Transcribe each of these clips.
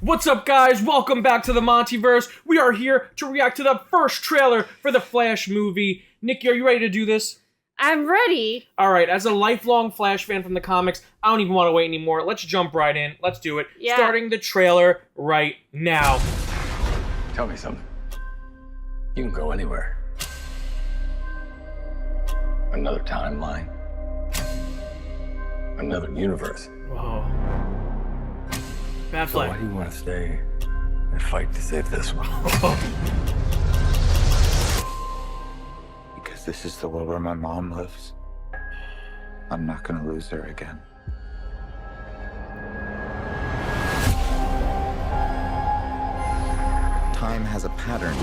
What's up, guys? Welcome back to the MontyVerse. We are here to react to the first trailer for the Flash movie. Nicki, are you ready to do this? I'm ready. All right, as a lifelong Flash fan from the comics, I don't even want to wait anymore. Let's jump right in. Let's do it. Yeah. Starting the trailer right now. Tell me something. You can go anywhere. Another timeline. Another universe. Whoa. Bad So why flag. do you want to stay and fight to save this one? Because this is the world where my mom lives. I'm not gonna lose her again. Time has a pattern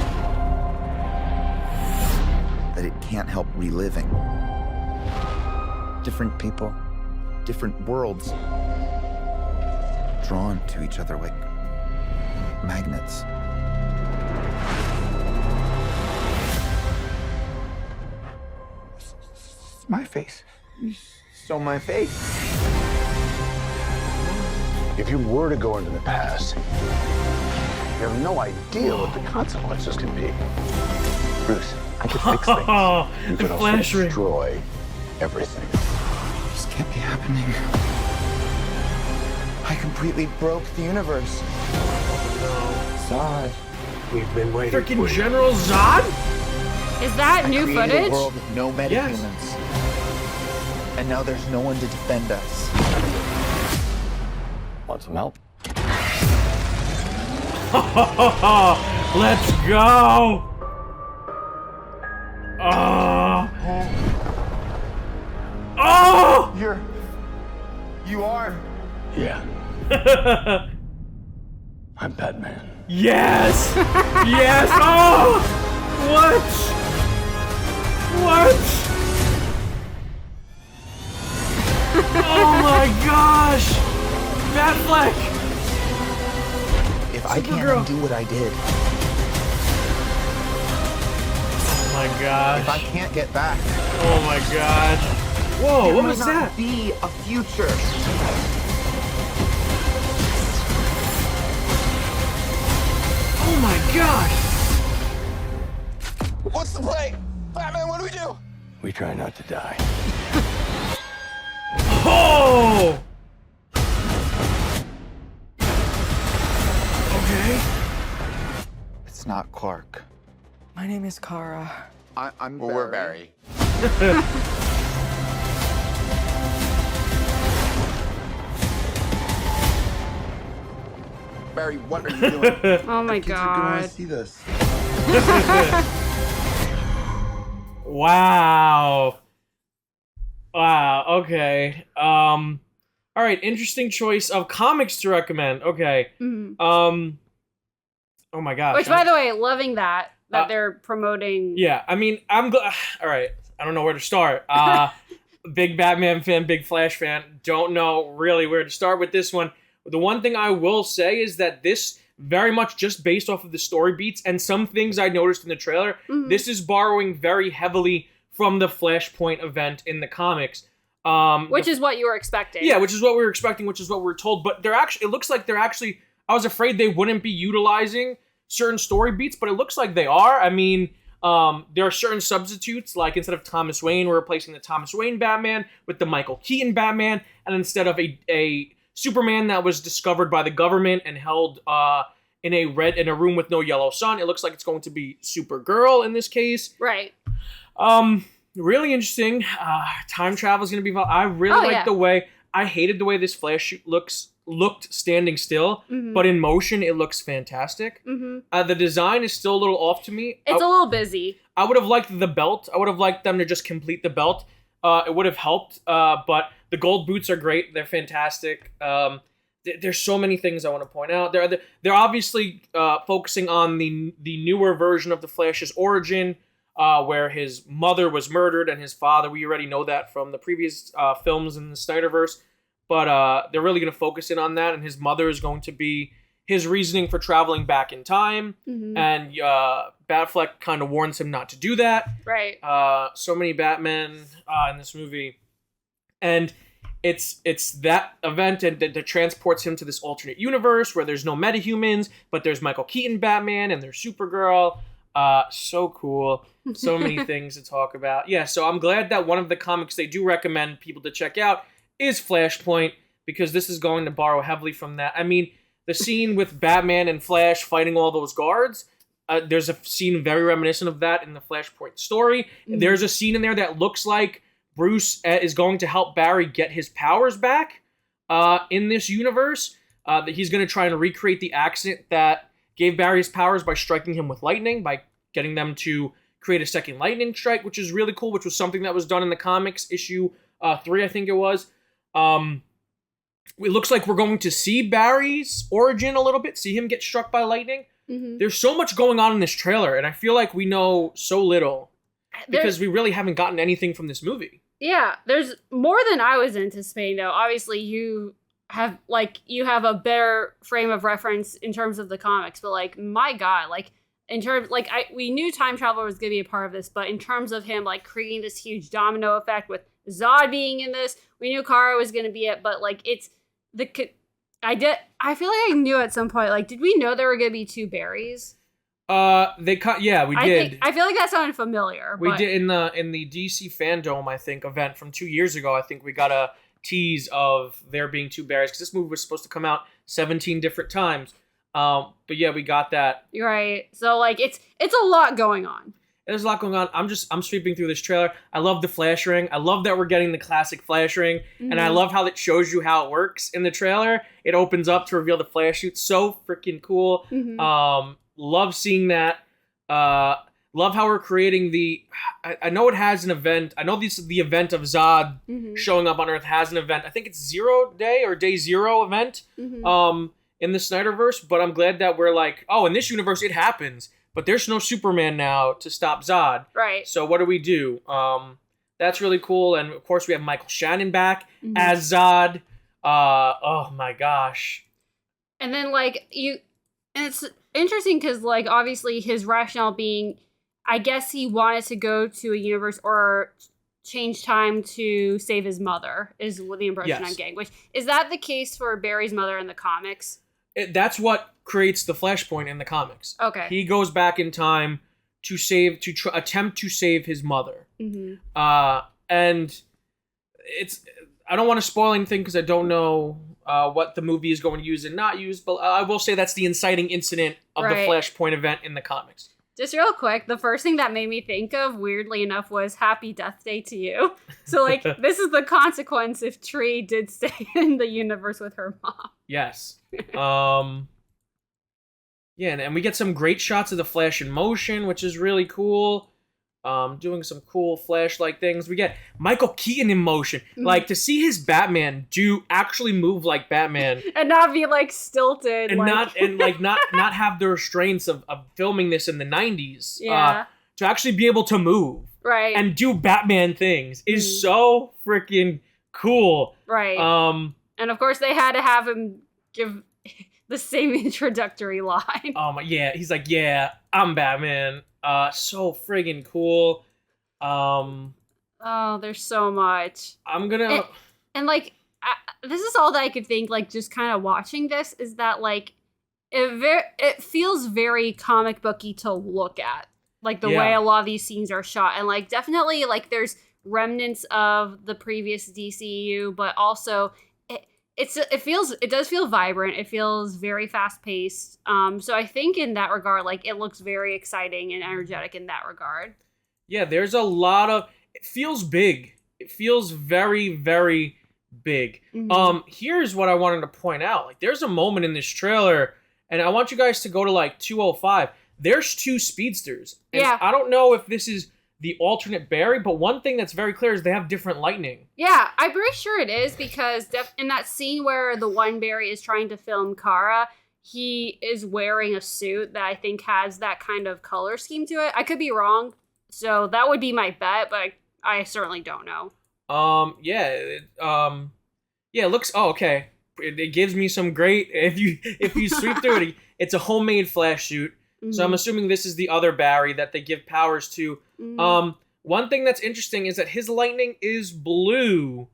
that it can't help reliving. Different people, different worlds, drawn to each other like magnets. My face. You stole my face. If you were to go into the past, you have no idea what the consequences can be. Bruce, I could fix things. You The could also Flash ring. destroy everything. This can't be happening. I completely broke the universe. Zod. We've been waiting Freaking for you. General Zod? Is that new Created footage? a world with no metahumans. Yes. And now there's no one to defend us. Want some help? Let's go! Oh! You are. Yeah. I'm Batman. Yes! Yes! Oh! What? What? Oh my gosh! Batfleck! If I can't Supergirl. undo what I did, Oh my gosh. if I can't get back, Oh my gosh. Whoa, there what might was not that? be a future. Oh my gosh. What's the play? Batman, what do we do? We try not to die. Oh! Okay. It's not Clark. My name is Kara. I'm Barry. We're Barry. Barry, what are you doing? Oh my Kids are gonna god. see this. Wow. Wow, okay. All right, interesting choice of comics to recommend. Okay. Mhm. Oh my gosh. Which, by the way, loving that they're promoting. Yeah, I mean, I'm glad. All right, I don't know where to start. Big Batman fan, big Flash fan. Don't know really where to start with this one. The one thing I will say is that this very much just based off of the story beats and some things I noticed in the trailer. Mhm. This is borrowing very heavily from the Flashpoint event in the comics. Which is what you were expecting. Yeah, which is what we were expecting, which is what we were told. But they're actually, it looks like they're actually, I was afraid they wouldn't be utilizing certain story beats, but it looks like they are. I mean, there are certain substitutes, like instead of Thomas Wayne, we're replacing the Thomas Wayne Batman with the Michael Keaton Batman, and instead of a Superman that was discovered by the government and held in a room with no yellow sun, it looks like it's going to be Supergirl in this case. Right. Really interesting. Time travel is going to be involved. I really like the way. I hated the way this Flash looked standing still, Mhm. but in motion it looks fantastic. Mm-hmm. The design is still a little off to me. It's a little busy. I would have liked the belt. I would have liked them to just complete the belt. It would have helped. But the gold boots are great. They're fantastic. There's so many things I want to point out. They're obviously focusing on the newer version of the Flash's origin. Where his mother was murdered and his father, we already know that from the previous films in the Snyderverse, but they're really going to focus in on that, and his mother is going to be his reasoning for traveling back in time, and Batfleck kind of warns him not to do that. Right. So many Batmen in this movie, and it's that event and that transports him to this alternate universe where there's no metahumans, but there's Michael Keaton Batman and there's Supergirl. So cool. So many things to talk about. Yeah, so I'm glad that one of the comics they do recommend people to check out is Flashpoint, because this is going to borrow heavily from that. I mean, the scene with Batman and Flash fighting all those guards, there's a scene very reminiscent of that in the Flashpoint story. Mm-hmm. There's a scene in there that looks like Bruce is going to help Barry get his powers back in this universe. That he's going to try and recreate the accident that gave Barry his powers by striking him with lightning, by getting them to create a second lightning strike, which is really cool, which was something that was done in the comics, issue 3, I think it was. It looks like we're going to see Barry's origin a little bit, see him get struck by lightning. Mm-hmm. There's so much going on in this trailer, and I feel like we know so little because we really haven't gotten anything from this movie. Yeah, there's more than I was anticipating, though. Obviously, you have a better frame of reference in terms of the comics, but like, my God, like in terms, like we knew time travel was going to be a part of this, but in terms of him like creating this huge domino effect with Zod being in this, we knew Kara was going to be it, but like I feel like I knew at some point, like, did we know there were going to be 2 Barrys? We did. I feel like that sounded familiar. We did in the DC Fandom, I think, event from 2 years ago. I think we got a tease of there being 2 Barrys, because this movie was supposed to come out 17 different times. But yeah, we got that. You're right. So like, it's a lot going on. There's a lot going on. I'm sweeping through this trailer. I love the flash ring. I love that we're getting the classic flash ring. Mm-hmm. And I love how it shows you how it works in the trailer. It opens up to reveal the flash suit. So freaking cool. Mm-hmm. Love seeing that. Love how we're creating I know it has an event. I know the event of Zod showing up on Earth has an event. I think it's 0 Day or Day 0 event in the Snyderverse. But I'm glad that we're like, oh, in this universe it happens. But there's no Superman now to stop Zod. Right. So what do we do? That's really cool. And of course we have Michael Shannon back as Zod. Oh my gosh. And then and it's interesting because like obviously his rationale being, I guess he wanted to go to a universe or change time to save his mother is the impression I'm getting. Which is that the case for Barry's mother in the comics? That's what creates the Flashpoint in the comics. Okay. He goes back in time to attempt to save his mother. Mm-hmm. And I don't want to spoil anything because I don't know what the movie is going to use and not use, but I will say that's the inciting incident of the Flashpoint event in the comics. Just real quick, the first thing that made me think of, weirdly enough, was Happy Death Day to You. So, like, this is the consequence if Tree did stay in the universe with her mom. Yes. Yeah, and we get some great shots of the Flash in motion, which is really cool. Doing some cool Flash-like things. We get Michael Keaton in motion. Mm-hmm. Like, to see his Batman actually move like Batman. And not be, like, stilted. And not have the restraints of filming this in the 90s. Yeah. To actually be able to move. Right. And do Batman things is so freaking cool. Right. And, of course, they had to have him give the same introductory line. Oh, my, yeah. He's like, yeah, I'm Batman. So friggin' cool. Oh, there's so much. I'm gonna... And like, this is all that I could think, like, just kind of watching this, is that, like, it feels very comic booky to look at. Like, the way a lot of these scenes are shot. And, like, definitely, like, there's remnants of the previous DCU, but also... It does feel vibrant. It feels very fast paced. So I think in that regard, like, it looks very exciting and energetic in that regard. Yeah, there's a lot of, it feels big. It feels very, very big. Mm-hmm. Here's what I wanted to point out. Like, there's a moment in this trailer, and I want you guys to go to like 205. There's 2 speedsters. And I don't know if this is the alternate Barry, but one thing that's very clear is they have different lightning. Yeah, I'm pretty sure it is, because in that scene where the one Barry is trying to film Kara, he is wearing a suit that I think has that kind of color scheme to it. I could be wrong, so that would be my bet, but I certainly don't know. It looks, okay. It gives me some great, if you sweep through it, it's a homemade Flash suit. Mm-hmm. So I'm assuming this is the other Barry that they give powers to. Mm-hmm. One thing that's interesting is that his lightning is blue,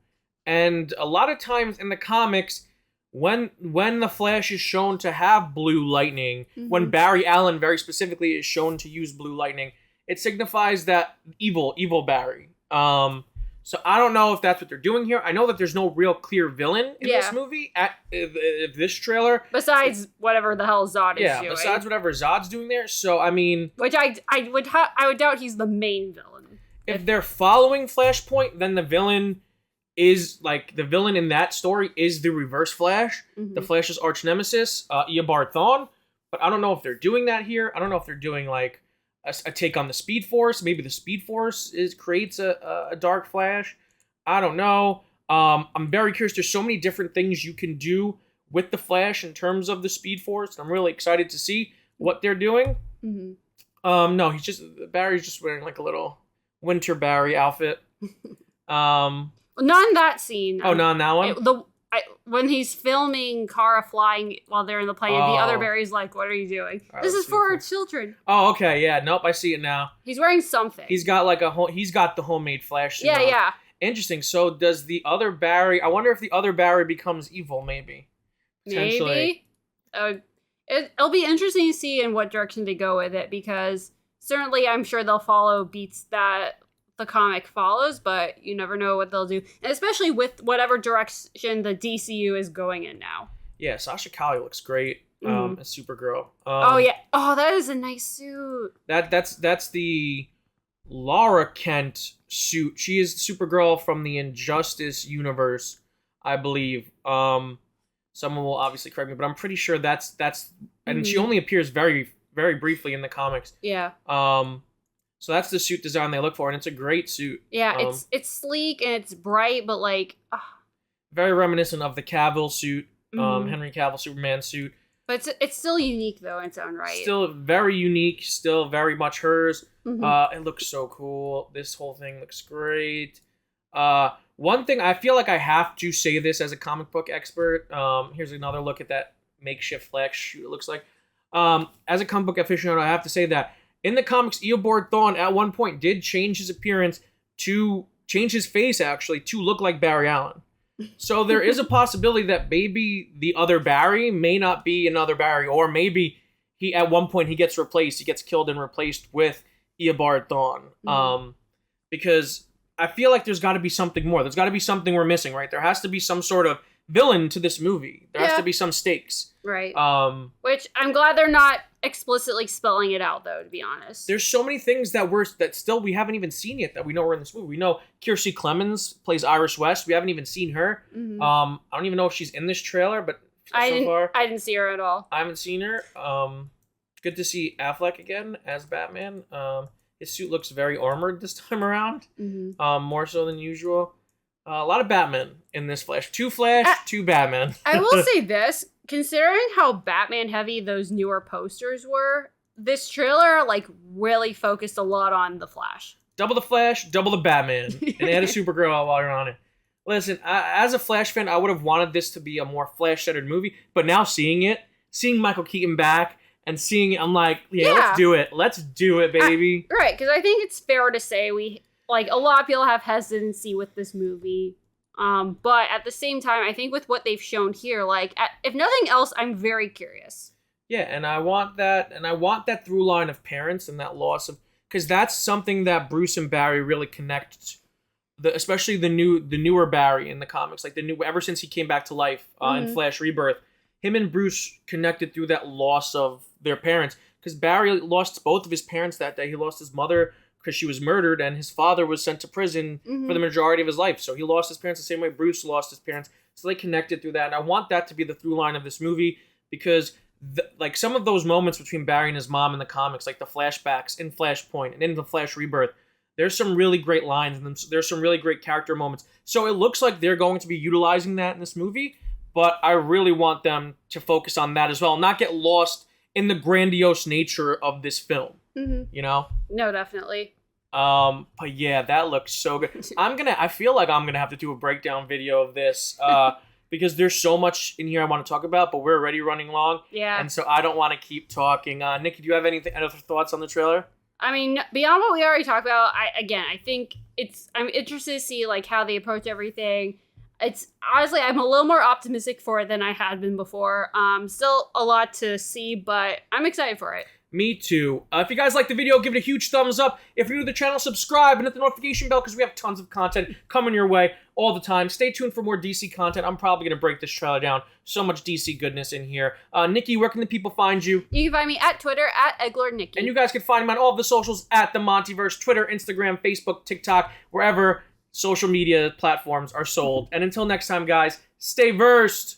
And a lot of times in the comics, when the Flash is shown to have blue lightning, when Barry Allen very specifically is shown to use blue lightning, it signifies that evil Barry. So I don't know if that's what they're doing here. I know that there's no real clear villain in this movie at this trailer. Besides whatever the hell Zod is doing. Yeah, besides whatever Zod's doing there. So, I mean... Which I would doubt he's the main villain. If they're following Flashpoint, then the villain is, like, the villain in that story is the Reverse Flash, the Flash's arch nemesis, Eobard Thawne. But I don't know if they're doing that here. I don't know if they're doing, like, a take on the Speed Force. Maybe the Speed Force creates a Dark Flash. I don't know. I'm very curious. There's so many different things you can do with the Flash in terms of the Speed Force. I'm really excited to see what they're doing. No, Barry's just wearing like a little winter Barry outfit. Not in that scene. Oh, not in that one? When he's filming Kara flying while they're in the plane, the other Barry's like, what are you doing? Right, this is for our children. Oh, okay, yeah. Nope, I see it now. He's wearing something. He's got like he's got the homemade Flash suit. Yeah. Interesting. So does the other Barry, I wonder if the other Barry becomes evil, maybe. Maybe. It'll be interesting to see in what direction they go with it, because certainly I'm sure they'll follow beats that the comic follows, but you never know what they'll do. And especially with whatever direction the DCU is going in now. Yeah, Sasha Calle looks great as Supergirl. Oh, yeah. Oh, that is a nice suit. That's the Laura Kent suit. She is Supergirl from the Injustice universe, I believe. Someone will obviously correct me, but I'm pretty sure that's and she only appears very, very briefly in the comics. Yeah. So that's the suit design they look for, and it's a great suit. Yeah, it's sleek and it's bright, but like... very reminiscent of the Cavill suit, Henry Cavill Superman suit. But it's still unique, though, in its own right. Still very unique, still very much hers. It looks so cool. This whole thing looks great. One thing, I feel like I have to say this as a comic book expert. Here's another look at that makeshift Flash suit, it looks like. As a comic book aficionado, I have to say that in the comics, Eobard Thawne at one point did change his appearance change his face, actually, to look like Barry Allen. So there is a possibility that maybe the other Barry may not be another Barry, or maybe at one point he gets killed and replaced with Eobard Thawne. Because I feel like there's got to be something more. There's got to be something we're missing, right? There has to be some sort of villain to this movie. There has to be some stakes. Right. Which I'm glad they're not explicitly spelling it out, though, to be honest. There's so many things that still we haven't even seen yet that we know are in this movie. We know Kiersey Clemons plays Iris West. We haven't even seen her. I don't even know if she's in this trailer, but I didn't see her at all. I haven't seen her. Good to see Affleck again as Batman. His suit looks very armored this time around, more so than usual. A lot of Batman in this Flash. 2 Flash, 2 Batman. I will say this. Considering how Batman heavy those newer posters were, this trailer really focused a lot on the Flash. Double the Flash, double the Batman. And add a Supergirl while you're on it. Listen, as a Flash fan, I would have wanted this to be a more Flash-centered movie, but now seeing Michael Keaton back and seeing it, I'm like, yeah, let's do it. Let's do it, baby. Right, because I think it's fair to say a lot of people have hesitancy with this movie. But at the same time, I think with what they've shown here, if nothing else, I'm very curious. Yeah, and I want that through line of parents and that loss of, because that's something that Bruce and Barry really connect, especially the newer Barry in the comics, ever since he came back to life in Flash Rebirth, him and Bruce connected through that loss of their parents, because Barry lost both of his parents that day. He lost his mother because she was murdered, and his father was sent to prison for the majority of his life. So he lost his parents the same way Bruce lost his parents. So they connected through that, and I want that to be the through line of this movie, because some of those moments between Barry and his mom in the comics, like the flashbacks in Flashpoint and in the Flash Rebirth, there's some really great lines, and there's some really great character moments. So it looks like they're going to be utilizing that in this movie, but I really want them to focus on that as well, not get lost in the grandiose nature of this film. You know? No, definitely. But yeah, that looks so good. I feel like I'm gonna have to do a breakdown video of this, because there's so much in here I want to talk about, but we're already running long. Yeah. And so I don't want to keep talking. Nikki, do you have any other thoughts on the trailer? I mean, beyond what we already talked about, I think I'm interested to see how they approach everything. it's honestly, I'm a little more optimistic for it than I had been before. Still a lot to see, but I'm excited for it. Me too. If you guys like the video, give it a huge thumbs up. If you're new to the channel, subscribe and hit the notification bell because we have tons of content coming your way all the time. Stay tuned for more DC content. I'm probably going to break this trailer down. So much DC goodness in here. Nicki, where can the people find you? You can find me at Twitter at EgglordNicki. And you guys can find me on all of the socials at the MontyVerse, Twitter, Instagram, Facebook, TikTok, wherever social media platforms are sold. And until next time, guys, stay versed.